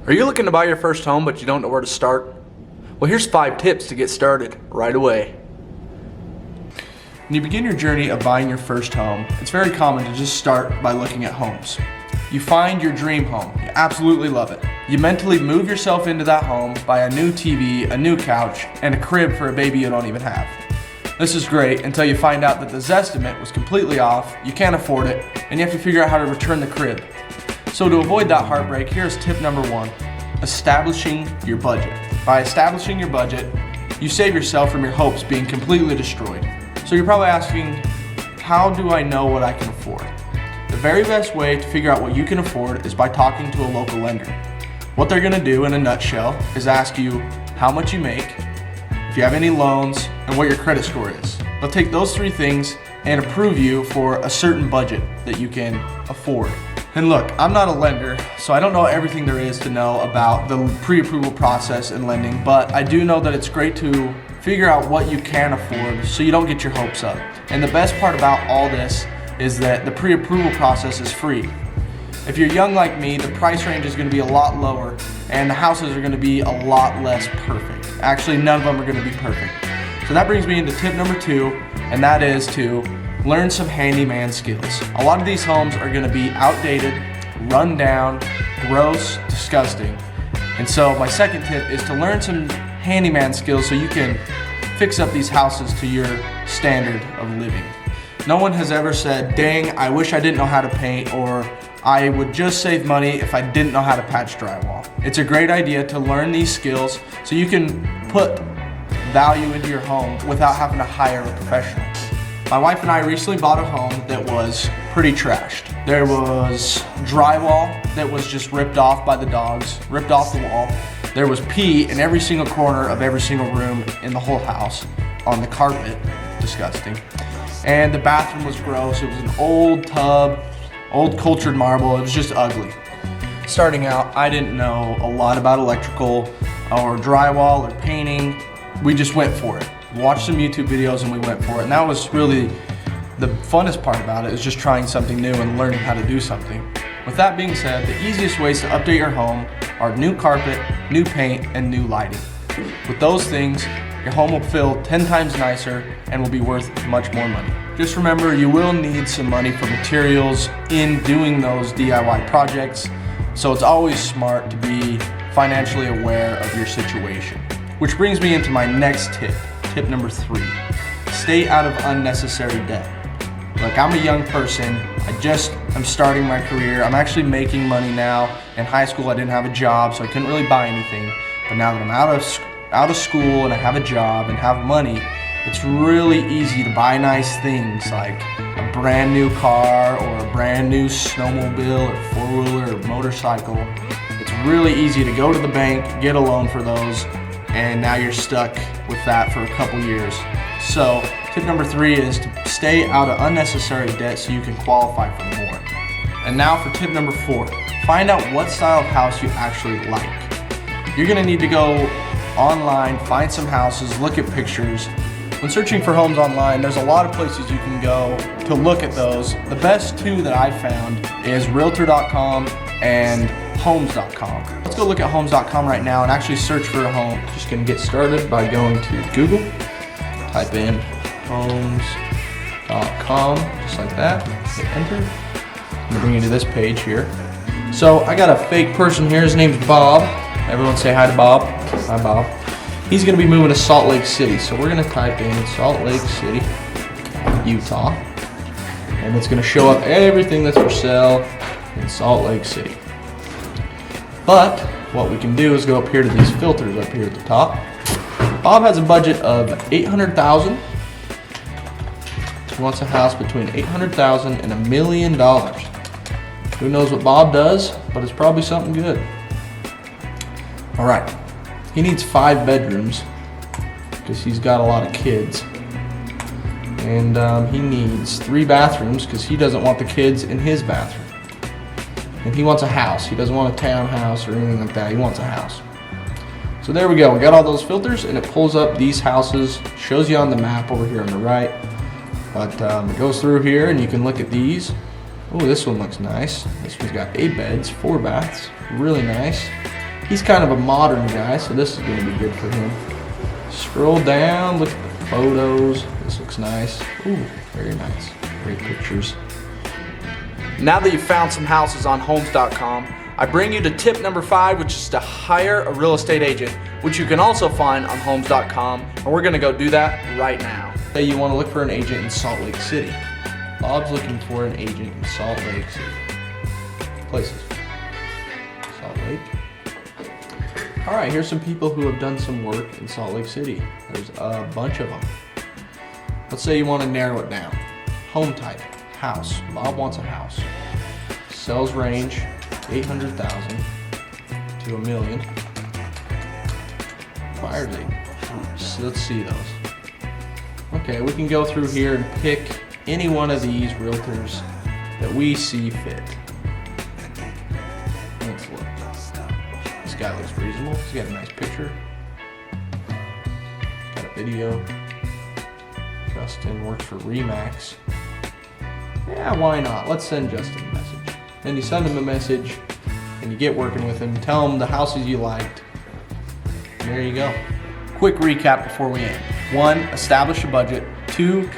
Are you looking to buy your first home but you don't know where to start? Well, here's 5 tips to get started right away. When you begin your journey of buying your first home, it's very common to just start by looking at homes. You find your dream home, you absolutely love it. You mentally move yourself into that home, buy a new TV, a new couch, and a crib for a baby you don't even have. This is great until you find out that the Zestimate was completely off, you can't afford it, and you have to figure out how to return the crib. So to avoid that heartbreak, here's tip number 1, establishing your budget. By establishing your budget, you save yourself from your hopes being completely destroyed. So you're probably asking, how do I know what I can afford? The very best way to figure out what you can afford is by talking to a local lender. What they're gonna do in a nutshell is ask you how much you make, if you have any loans, and what your credit score is. They'll take those 3 things and approve you for a certain budget that you can afford. And look, I'm not a lender, so I don't know everything there is to know about the pre-approval process in lending, but I do know that it's great to figure out what you can afford so you don't get your hopes up. And the best part about all this is that the pre-approval process is free. If you're young like me, the price range is going to be a lot lower and the houses are going to be a lot less perfect. Actually, none of them are going to be perfect. So that brings me into tip number 2, and that is to learn some handyman skills. A lot of these homes are going to be outdated, run down, gross, disgusting. And so my second tip is to learn some handyman skills so you can fix up these houses to your standard of living. No one has ever said, dang, I wish I didn't know how to paint, or I would just save money if I didn't know how to patch drywall. It's a great idea to learn these skills so you can put value into your home without having to hire a professional. My wife and I recently bought a home that was pretty trashed. There was drywall that was just ripped off by the dogs, ripped off the wall. There was pee in every single corner of every single room in the whole house, on the carpet, disgusting. And the bathroom was gross. It was an old tub, old cultured marble. It was just ugly. Starting out, I didn't know a lot about electrical or drywall or painting. We just went for it. Watched some YouTube videos and we went for it. And that was really the funnest part about it, is just trying something new and learning how to do something. With that being said, the easiest ways to update your home are new carpet, new paint, and new lighting. With those things, your home will feel 10 times nicer and will be worth much more money. Just remember, you will need some money for materials in doing those DIY projects, so it's always smart to be financially aware of your situation. Which brings me into my next tip, tip number 3. Stay out of unnecessary debt. Look, I'm a young person. I'm starting my career. I'm actually making money now. In high school, I didn't have a job, so I couldn't really buy anything. But now that I'm out of school and I have a job and have money, it's really easy to buy nice things like a brand new car or a brand new snowmobile or 4-wheeler or motorcycle. It's really easy to go to the bank, get a loan for those, and now you're stuck with that for a couple years. So tip number 3 is to stay out of unnecessary debt so you can qualify for more. And now for tip number 4, find out what style of house you actually like. You're gonna need to go online, find some houses, look at pictures. When searching for homes online, there's a lot of places you can go to look at those. The best 2 that I've found is realtor.com and homes.com. Let's go look at homes.com right now and actually search for a home. Just gonna get started by going to Google, type in homes.com, just like that, hit enter. I'm gonna bring you to this page here. So I got a fake person here, his name's Bob. Everyone say hi to Bob. Hi Bob. He's gonna be moving to Salt Lake City. So we're gonna type in Salt Lake City, Utah. And it's gonna show up everything that's for sale in Salt Lake City. But what we can do is go up here to these filters up here at the top. Bob has a budget of $800,000. He wants a house between $800,000 and $1 million. Who knows what Bob does, but it's probably something good. All right, he needs 5 bedrooms because he's got a lot of kids. And he needs 3 bathrooms because he doesn't want the kids in his bathroom. And he wants a house. He doesn't want a townhouse or anything like that. He wants a house. So there we go. We got all those filters and it pulls up these houses, shows you on the map over here on the right. But it goes through here and you can look at these. Oh, this one looks nice. This one's got 8 beds, 4 baths, really nice. He's kind of a modern guy, so this is gonna be good for him. Scroll down, look at the photos. This looks nice. Ooh, very nice. Great pictures. Now that you've found some houses on homes.com, I bring you to tip number 5, which is to hire a real estate agent, which you can also find on homes.com, and we're gonna go do that right now. Say you wanna look for an agent in Salt Lake City. Bob's looking for an agent in Salt Lake City. Places. Salt Lake. All right, here's some people who have done some work in Salt Lake City. There's a bunch of them. Let's say you wanna narrow it down. Home type, house. Bob wants a house. Sales range, 800,000 to $1 million. Buyer date. So let's see those. Okay, we can go through here and pick any one of these realtors that we see fit. Let's look. This guy looks reasonable. He's got a nice picture. Got a video. Justin works for Remax. Yeah, why not? Let's send Justin a message. Then you send him a message and you get working with him. Tell him the houses you liked. And there you go. Quick recap before we end. 1, establish a budget. 2,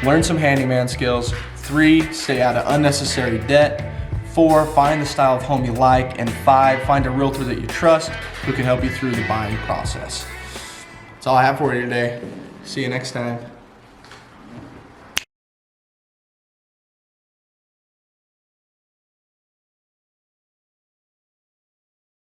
learn some handyman skills. 3, stay out of unnecessary debt. 4, find the style of home you like. And 5, find a realtor that you trust who can help you through the buying process. That's all I have for you today. See you next time.